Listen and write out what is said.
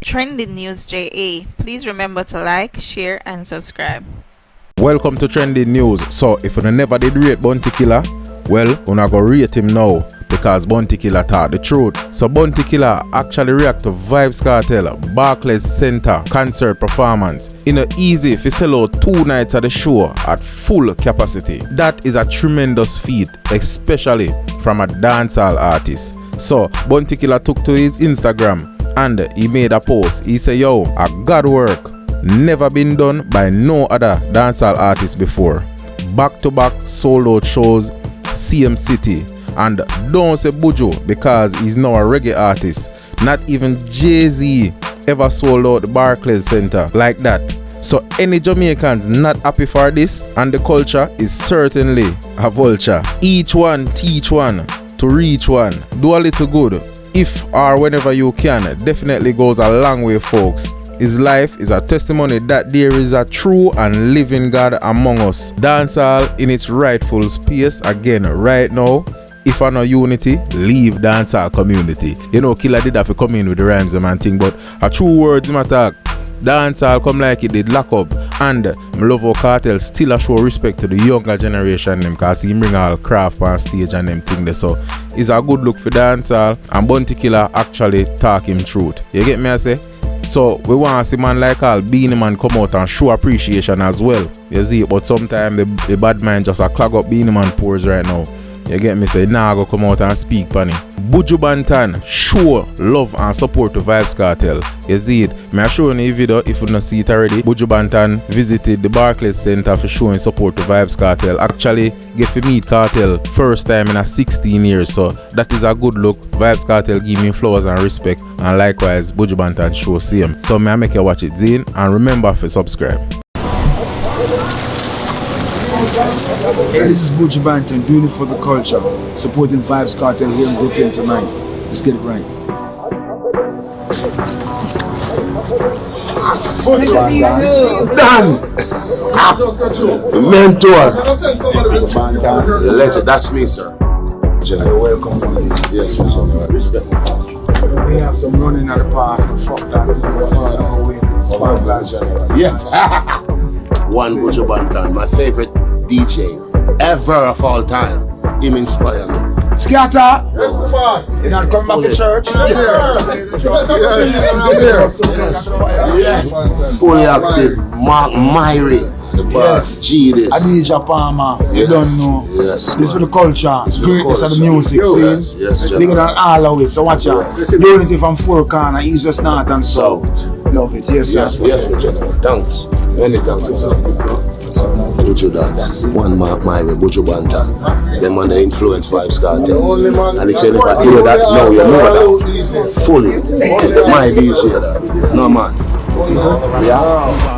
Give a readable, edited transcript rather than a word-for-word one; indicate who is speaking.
Speaker 1: Trending News JA. Please remember to like, share, and subscribe.
Speaker 2: Welcome to Trending News. So, if you never did rate Bounty Killer, well, we're not gonna rate him now because Bounty Killer taught the truth. So, Bounty Killer actually react to Vybz Kartel, Barclays Center concert performance. You know, easy if you sell out 2 nights at the show at full capacity. That is a tremendous feat, especially from a dancehall artist. So, Bounty Killer took to his Instagram and he made a post. He said, yo, a God work never been done by no other dancehall artist before. Back-to-back sold out shows, same city. And don't say Buju because he's now a reggae artist. Not even Jay-Z ever sold out the Barclays Center like that. So any Jamaicans not happy for this, and the culture is certainly a vulture. Each one teach one to reach one. Do a little good. If or whenever you can, definitely goes a long way, folks. His life is a testimony that there is a true and living God among us. Dancehall in its rightful space again right now. If I know unity, leave dancehall community. You know, Killer did have to come in with the rhymes and thing, but a true words in attack. Dancehall come like it did lock up, and my love how Kartel still a show respect to the younger generation them, cause he bring all craft on stage and them thing there. So it's a good look for dancehall, and Bounty Killer actually talk him truth. You get me I say? So we want to see man like all Beanie Man come out and show appreciation as well. You see, but sometimes the bad man just a clog up Beanie Man pores right now. You get me? Say nah, go come out and speak funny. Buju Banton show love and support to Vybz Kartel. You see it? Me show you a video if you not see it already. Buju Banton visited the Barclays Center for showing support to Vybz Kartel. Actually get to meet Kartel first time in a 16 years. So that is a good look. Vybz Kartel give me flowers and respect, and likewise Buju Banton show same. So me I make you watch it, Zine, and remember to subscribe.
Speaker 3: Hey, this is Buju Banton doing it for the culture, supporting Vybz Kartel here in Brooklyn tonight. Let's get it right.
Speaker 4: Done! Mentor! Legend, that's me, sir.
Speaker 3: You're welcome on this.
Speaker 4: Yes, Mr. Respect.
Speaker 3: We have some running at the past, but fuck that.
Speaker 4: Yes. One Buju Banton, my favorite DJ ever of all time. Him inspired me.
Speaker 3: Scatter!
Speaker 4: Yes, the boss.
Speaker 3: You're not coming back to church?
Speaker 4: Yes. Fully active. Mark Myrie. The boss. G this.
Speaker 3: Adija Palmer. You don't know.
Speaker 4: Yes.
Speaker 3: This is for the culture.
Speaker 4: This
Speaker 3: Greatness of the music scene.
Speaker 4: Yes,
Speaker 3: bigger than all of it. So watch out. Unity from four corner, east, west, north, and south. Love it. Yes,
Speaker 4: yes, yes, Buju. Thanks. Many thanks, sir. Buju dance. One Mark Myrie, Buju Banton. Them on the influence Vybz Kartel. And if you never hear that, now you know that. Fully. My DJ that. No man. Yeah.